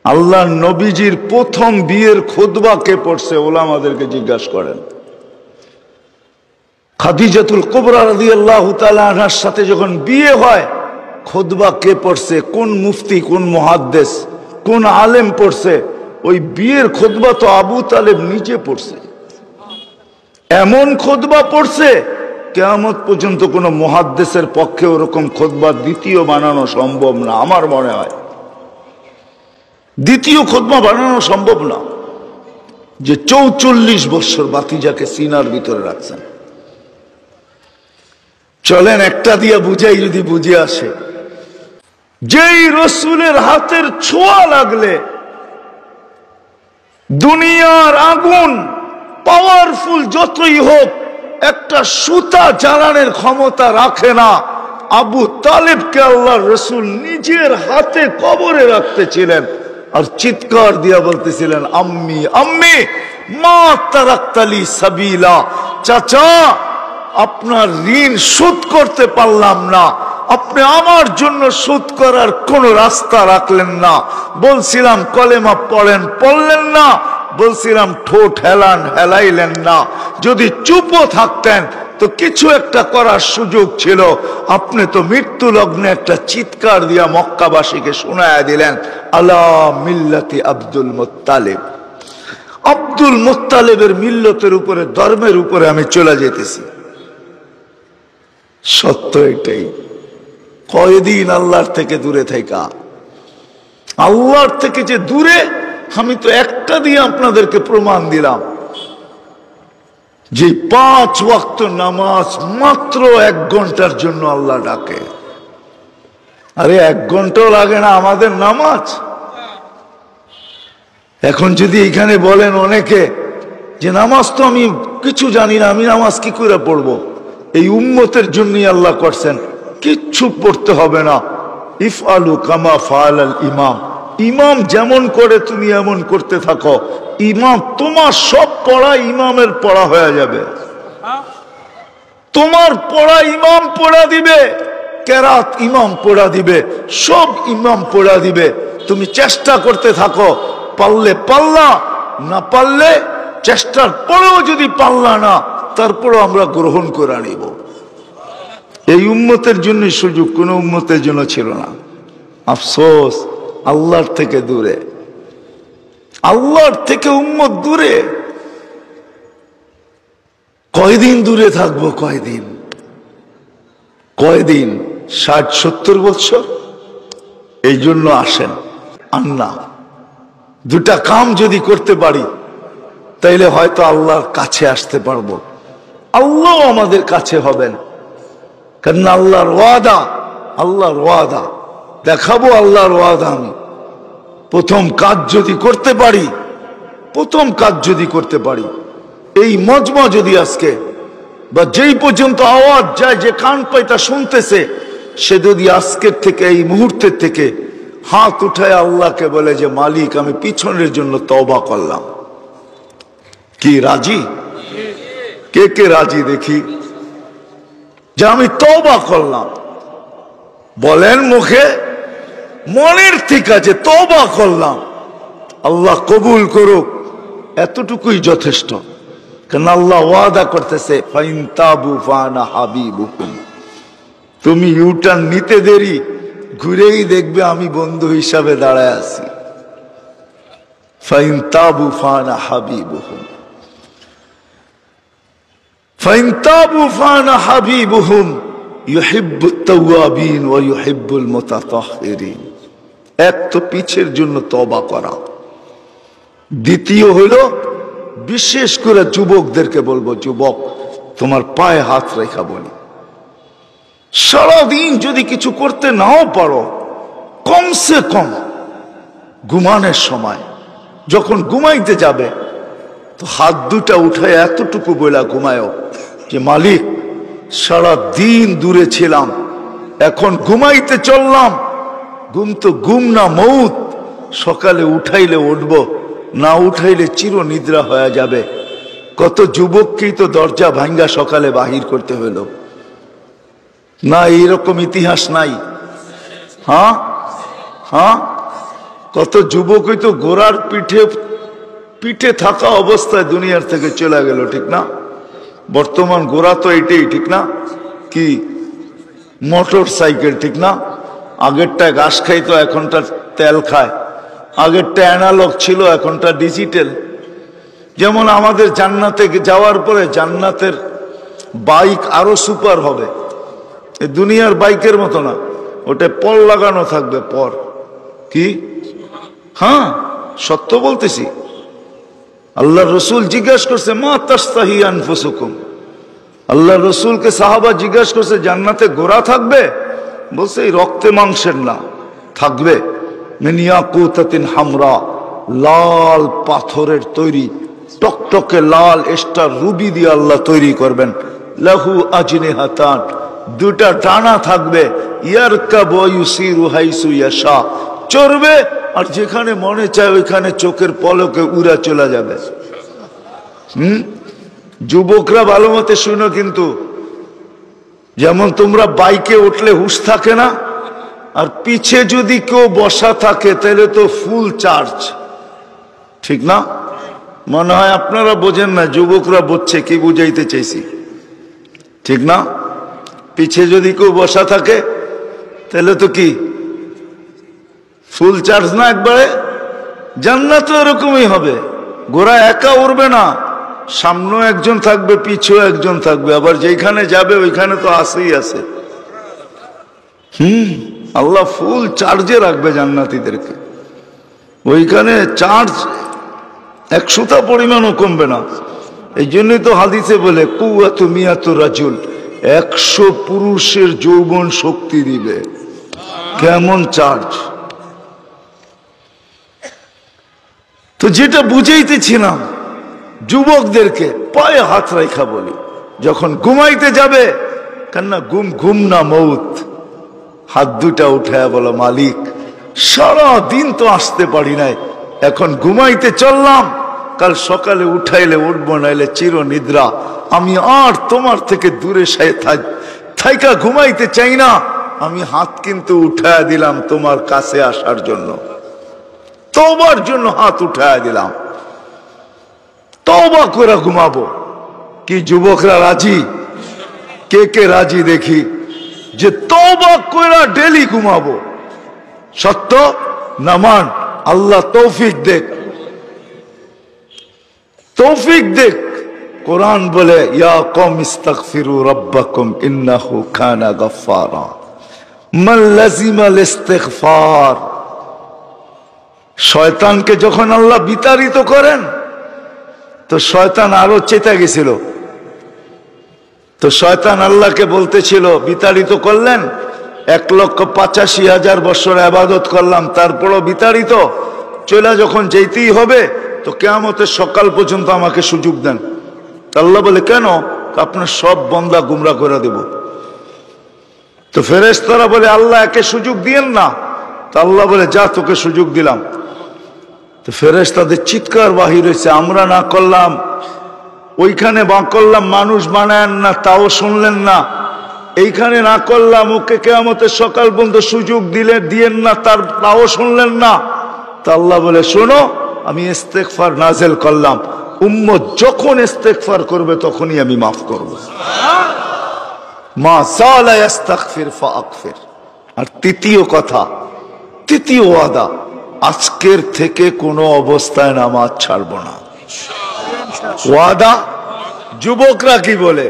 আল্লাহ নবীজির প্রথম বিয়ের খুতবা কে পড়ছে ওলামাদেরকে জিজ্ঞাসা করেন। খাদিজাতুল কুবরা রাদিয়াল্লাহু তাআলা আনহার সাথে যখন বিয়ে হয় খুতবা কে পড়ছে, কোন মুফতি, কোন মুহাদ্দিস, কোন আলেম পড়ছে? ওই বিয়ের খুতবা তো আবু তালেব নিজে পড়ছে। এমন খুতবা পড়ছে কিয়ামত পর্যন্ত কোন মুহাদ্দিসের পক্ষে ওরকম খুতবা দ্বিতীয় বানানো সম্ভব না। আমার মনে হয় দ্বিতীয় খুতবা বানানো সম্ভব না, যে ৪৪ বছর বাতিজাকে সিনার ভিতরে রাখছেন। চলেন একটা দিয়া বুঝাই, যদি বুঝে আসে। যেই রসুলের হাতের ছোঁয়া লাগলে দুনিয়ার আগুন পাওয়ারফুল যতই হোক একটা সুতা জ্বালানোর ক্ষমতা রাখে না, আবু তালেবকে আল্লাহর রসুল নিজের হাতে কবরে রাখতেছিলেন আর চিৎকার দিয়া বলতেছিলেন, আম্মি আম্মি মা তারাক্তালি সাবিলা, চাচা আপনার ঋণ শোধ করতে পারলাম না, আপনি আমার জন্য শোধ করার কোন রাস্তা রাখলেন না। বলছিলাম কলেমা পড়েন, পড়লেন না। বলছিলাম ঠোঁট হেলান, হেলাইলেন না। যদি চুপও থাকতেন তো কিছু একটা করার সুযোগ ছিল। আপনি তো মৃত্যু লগ্নে একটা চিৎকার দিয়া মক্কাবাসীকে শোনায়া দিলেন, আলা মিল্লাতি আব্দুল মুত্তালিব। আব্দুল মুত্তালিবের মিল্লতের উপরে, ধর্মের উপরে আমি চলে যেতেছি। সত্য এটাই। কয়দিন আল্লাহর থেকে দূরে থাকা, আল্লাহর থেকে যে দূরে, আমি তো একটা দিয়ে আপনাদেরকে প্রমাণ দিলাম যে 5 ওয়াক্ত নামাজ মাত্র 1 ঘন্টার জন্য আল্লাহ ডাকে। আরে 1 ঘন্টাও লাগে না আমাদের নামাজ। এখন যদি এখানে বলেন অনেকে যে নামাজ তো আমি কিছু জানি না, আমি নামাজ কি করে পড়বো? এই উম্মতের জন্যই আল্লাহ করছেন, কিচ্ছু পড়তে হবে না। ইফআলু কামা ফাআলাল ইমাম, ইমাম যেমন করে তুমি এমন করতে থাকো, ইমাম তোমার সব পড়া ইমামের পড়া হয়ে যাবে। তোমার পড়া ইমাম পড়া দিবে, কেরাত ইমাম পড়া দিবে, সব ইমাম পড়া দিবে। তুমি চেষ্টা করতে থাকো, পারলে পাল্লা, না পারলে চেষ্টার পরেও যদি পাল্লা না, তারপরও আমরা গ্রহণ করে নিব। এই উম্মতের জন্য সুযোগ, কোন উম্মতের জন্য ছিল না। আফসোস, আল্লাহর থেকে দূরে, আল্লাহর থেকে উম্মত দূরে। কয়দিন দূরে থাকবো? কয়দিন? 60-70 বছর? এই জন্য আসেন আন্না, দুটা কাম যদি করতে পারি তাইলে হয়তো আল্লাহর কাছে আসতে পারবো, আল্লাহ আমাদের কাছে হবেন। কারণ আল্লাহর ওয়াদা, আল্লাহর ওয়াদা দেখাবো, আল্লাহর ওয়াদা। আমি প্রথম কাজ যদি করতে পারি, প্রথম কাজ যদি করতে পারি, এই মজমা যদি আজকে বা যেই পর্যন্ত আওয়াজ যায়, যে কান পাইতা শুনতেছে, সে যদি আজকের থেকে, এই মুহূর্তের থেকে হাত উঠায় আল্লাহকে বলে যে মালিক আমি পিছনের জন্য তওবা করলাম, কি রাজি? কে কে রাজি দেখি যে আমি তওবা করলাম? বলেন মুখে, মনের থেকে যে তওবা করলাম, আল্লাহ কবুল করুক। এতটুকুই যথেষ্ট। কারণ আল্লাহ ওয়াদা করতেছে, ফাইন তাবু ফানা হাবিবুকুম, তুমি ইউটার্ন নিতে দেরি, ঘুরেই দেখবে আমি বন্ধু হিসাবে দাঁড়ায় আছি। ফাইন তাবু ফানা হাবিবুকুম, ফাইন তাবু ফানা হাবিবুহুম ইউহিব্বুত তাওয়াবিন ওয়া ইউহিব্বুল মুতাতাহহিরিন। এক তো পিছের জন্য তওবা করা, দ্বিতীয় হলো বিশেষ করে যুবকদেরকে বলবো, যুবক তোমার পায়ে হাত রেখা বলি, সারাদিন যদি কিছু করতে নাও পারো, কমসে কম ঘুমানোর সময় যখন ঘুমাইতে যাবে তো হাত দুটা উঠায় এতটুকু বলা ঘুমায়ও যে মালিক সারা দিন দূরে ছিলাম, এখন ঘুমাইতে চললাম। ঘুম তো ঘুম না, মউত। সকালে উঠাইলে উঠবো, না উঠাইলে চির নিদ্রা হয়ে যাবে। কত যুবককেই তো দরজা ভাঙ্গা সকালে বাহির করতে হইল না? এইরকম ইতিহাস নাই? হ্যাঁ, কত যুবকই তো ঘোড়ার পিঠে থাকা অবস্থায় দুনিয়ার থেকে চলে গেল, ঠিক না? বর্তমান ঘোড়া তো এটাই, ঠিক না? কি মোটর সাইকেল, ঠিক না? আগেরটায় ঘাস খাইতো, এখনটা তেল খায়। আগেরটা অ্যানালগ ছিল, এখনটা ডিজিটাল। যেমন আমাদের জান্নাতে যাওয়ার পরে জান্নাতের বাইক আরো সুপার হবে, এই দুনিয়ার বাইকের মতো না। ওটা পর লাগানো থাকবে, পর। কি? হ্যাঁ, সত্য বলতেছি। আল্লাহ রসুল জিজ্ঞাসা করছে, মা তাস্তাহি আনফুসুকুম। আল্লাহ রসুলকে সাহাবা জিজ্ঞাসা করছে, জান্নাতে ঘোড়া থাকবে? বলছে এই রক্তে মাংসের না, থাকবে মিন ইয়াকুতাতিন হামরা, লাল পাথরের তৈরি, টকটকে লাল স্টার রুবি দিয়ে আল্লাহ তৈরি করবেন। লাহু আজনিহাতান, দুটা ডানা থাকবে। ইয়ারকাবু ইউসিরু হাইসু ইয়াশা, চড়বে আর যেখানে মনে চায় ওইখানে চোখের পলকে উড়া চলে যাবে। যুবকরা ভালো মতে শুনো কিন্তু, যেমন তোমরা বাইকে উঠলে হুঁশ থাকে না, আর পিছে যদি কেউ বসা থাকে তাহলে তো ফুল চার্জ, ঠিক না? মনে হয় আপনারা বোঝেন না, যুবকরা বুঝছে কি বুঝাইতে চাইছি, ঠিক না? পিছে যদি কেউ বসা থাকে তাহলে তো কি ফুল চার্জ না একবারে? জান্নাত এরকমই হবে, ঘোড়া একা উড়বে না, সামনেও একজন থাকবে, পিছেও একজন থাকবে, আবার যেখানে যাবে ওইখানে তো আসেই আছে। আল্লাহ ফুল চার্জে রাখবে জান্নাতীদেরকে, ওইখানে চার্জ 100টা পরিমাণও কমবে না। এই জন্যই তো হাদিসে বলে কুওয়াতু মিয়াতু রাজুল, 100 পুরুষের যৌবন শক্তি দিবে। কেমন চার্জ! তো যেটা বুঝাইতেছিলাম যুবকদেরকে, পায়ে হাত রাখা বলি, যখন ঘুমাইতে যাবে, কেননা ঘুম না মৌত, হাত দুটা উঠায় বলো, মালিক সারা দিন তো আসতে পারি নাই, এখন ঘুমাইতে চললাম, কাল সকালে উঠাইলে উঠবো, নাইলে চির নিদ্রা। আমি আর তোমার থেকে দূরে থাইকা ঘুমাইতে চাই না, আমি হাত কিন্তু উঠায় দিলাম তোমার কাছে আসার জন্য, তওবার জন্য হাত উঠায় দিলাম, তওবা করে ঘুমাবো। কি যুবকরা রাজি? কে কে রাজি দেখি যে তওবা করে ডেলি ঘুমাবো? সত্য নামান, আল্লাহ তৌফিক দেখ, তৌফিক দেখ। কোরআন বলে ইয়া কওম ইস্তাগফিরু রাব্বাকুম ইন্নাহু কানা গাফফারা, মান লাযিমাল ইস্তিগফার। শয়তানকে যখন আল্লাহ বিতাড়িত করেন তো শয়তান আরো চেতা গেছিল। তো শয়তান আল্লাহকে বলতেছিল, বিতাড়িত করলেন, 1,85,000 বছর ইবাদত করলাম, তারপরও বিতাড়িত, চলে যখন যেতেই হবে তো কিয়ামতের সকাল পর্যন্ত আমাকে সুযোগ দেন। আল্লাহ বলে কেন? আপনার সব বান্দা গুমরা করে দেব। তো ফেরেশতারা বলে আল্লাহ একে সুযোগ দিয়েন না। তো আল্লাহ বলে যা, তোকে সুযোগ দিলাম। তো ফেরেশতাদের চিৎকার বাহির হয়েছে, আমরা না করলাম, ওইখানে বা করলাম, মানুষ বানায়েন না, তাও শুনলেন না। এইখানে না করলাম, ওকে কিয়ামতের সকাল পর্যন্ত সুযোগ দিয়েন না, তাও শুনলেন না। তা আল্লাহ বলে শোনো, আমি ইস্তেগফার নাযিল করলাম, উম্মত যখন ইস্তেগফার করবে তখনই আমি মাফ করব। মা সালা ইস্তাগফির ফাগফির। আর তৃতীয় কথা, তৃতীয় ওয়াদা, আজকের থেকে কোনো অবস্থায় নামাজ ছাড়ব না। ওয়াদা। যুবকরা কি বলে?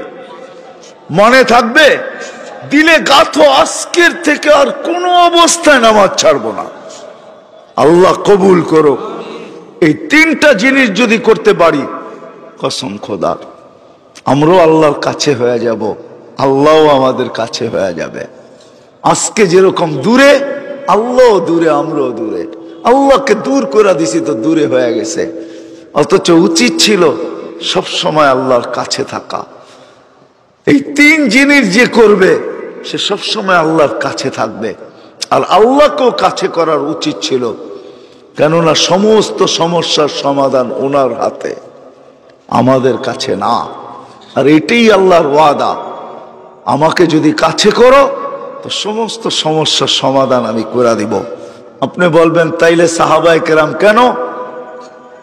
মনে থাকবে, দিলে গাথো, আজকের থেকে আর কোনো অবস্থায় নামাজ ছাড়ব না। আল্লাহ কবুল করো। এই 3টা জিনিস যদি করতে পারি, কসম খোদার, আমরাও আল্লাহর কাছে হয়ে যাব, আল্লাহও আমাদের কাছে হয়ে যাবে। আজকে যেরকম দূরে, আল্লাহ দূরে, আমরাও দূরে। আল্লাহকে দূর করে দিছি তো দূরে হয়ে গেছে, অথচ উচিত ছিল সব সময় আল্লাহর কাছে থাকা। এই 3 জিনিস যে করবে সে সব সময় আল্লাহর কাছে থাকবে। আর আল্লাহকেও কাছে করার উচিত ছিল, কেননা সমস্ত সমস্যার সমাধান ওনার হাতে, আমাদের কাছে না। আর এটাই আল্লাহর ওয়াদা, আমাকে যদি কাছে করো তো সমস্ত সমস্যার সমাধান আমি করে দিব। আপনি বলবেন তাইলে সাহাবায়ে কেরাম কেন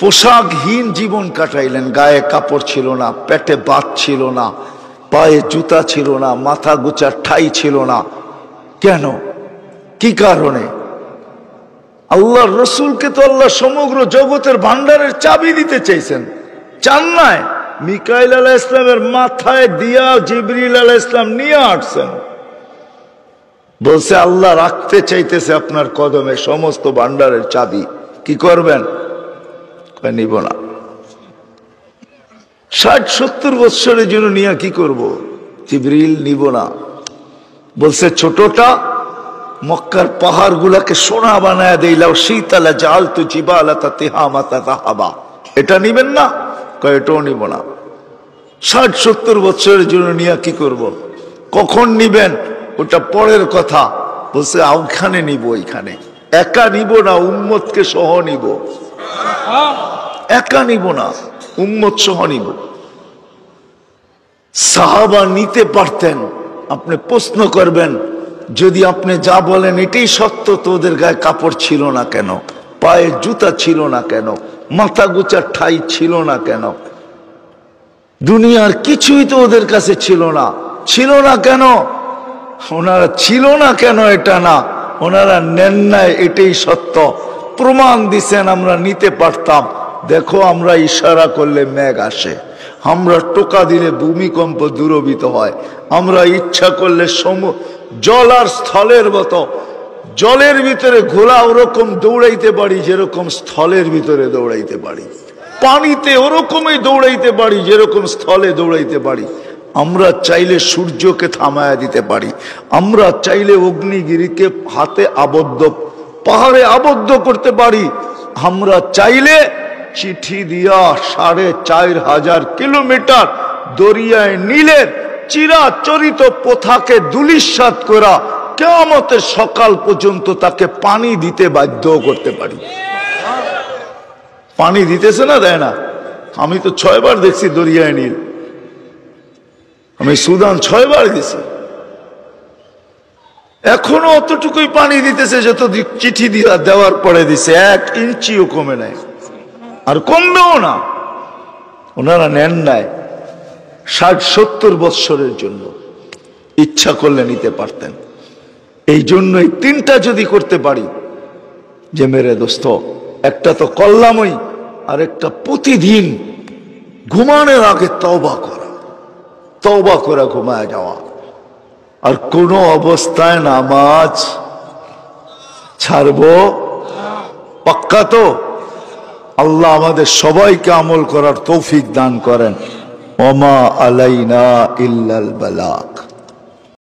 পোশাকহীন জীবন কাটাইলেন? গায়ে কাপড় ছিল না, পেটে ভাত ছিল না, পায়ে জুতা ছিল না, মাথা গোছার ঠাই ছিল না। কেন? কি কারণে? আল্লাহর রসুলকে তো আল্লাহ সমগ্র জগতের ভান্ডারের চাবি দিতে চাইছেন, চান নাই? মিকাইল আলাইহিস সালামের মাথায় দিয়া জিবরিল আলাইহিস সালাম নিয়ে আসছেন, বলছে আল্লাহ রাখতে চাইতেছে আপনার কদমে সমস্ত ভান্ডারের চাবি। কি করবেন? নিব না। 60-70 বৎসরের জন্য নিয়ে কি করব? জিবরিল নিব না বলছে। ছোটটা মক্কার পাহাড় গুলাকে সোনা বানায় দিলাও শীতলা জাল তু জিবালাতা তিহামাতা যাহাবা, এটা নিবেন না? কয় এটাও নিব না। 60-70 বৎসরের জন্য নিয়ে কি করব? কখন নিবেন ওটা পরের কথা। বলছে ওখানে নিব, ওইখানে একা নিব না, উম্মতকে সহ নিব। একা নিব না, উম্মত সহ নিব। সাহাবা নিতে পারতেন। আপনি প্রশ্ন করবেন, যদি আপনি যা বলেন এটাই সত্য, তো ওদের গায়ে কাপড় ছিল না কেন? পায়ে জুতা ছিল না কেন? মাথা গোছার ঠাই ছিল না কেন? দুনিয়ার কিছুই তো ওদের কাছে ছিল না। ছিল না কেন? ওনারা ছিল না কেন এটা না, ওনারা নেন নাই, এটাই সত্য। প্রমাণ দিছেন আমরা নিতে পারতাম। দেখো আমরা ইশারা করলে মেঘ আসে, আমরা টোকা দিলে ভূমিকম্প দূরভূত হয়, আমরা ইচ্ছা করলে জল আর স্থলের মতো জলের ভিতরে ঘোড়া ওরকম দৌড়াইতে পারি যেরকম স্থলের ভিতরে দৌড়াইতে পারি, পানিতে ওরকমই দৌড়াইতে পারি যেরকম স্থলে দৌড়াইতে পারি। আমরা চাইলে সূর্যকে থামায়া দিতে পারি, আমরা চাইলে অগ্নিগিরিকে হাতে আবদ্ধ পাহাড়ে আবদ্ধ করতে পারি, আমরা চাইলে চিঠি দিয়া 4500 কিলোমিটার দরিয়ায় নীলের চিরাচরিত প্রথাকে ধূলিসাৎ করা কিয়ামতের সকাল পর্যন্ত তাকে পানি দিতে বাধ্য করতে পারি। পানি দিতেছে না, দেয় না? আমি তো 6 বার দেখছি দরিয়ায় নীল, আমি সুদান 6 বার গেছি, এখনো অতটুকুই পানি দিতেছে যত চিঠি দেওয়ার পরে দিছে, 1 ইঞ্চিও কমে নাই, আর কমবেও না। ওনারা নেন নাই 60-70 বৎসরের জন্য, ইচ্ছা করলে নিতে পারতেন। এই জন্যই 3টা যদি করতে পারি, যে মেরে দোস্ত, একটা তো করলামই, আর একটা প্রতিদিন ঘুমানোর আগে তওবা করে ঘুমায় যাওয়া, আর কোন অবস্থায় নামাজ ছাড়বো পাক্কা তো? আল্লাহ আমাদের সবাইকে আমল করার তৌফিক দান করেন। ওমা আলাইনা ইল্লাল বালাগ।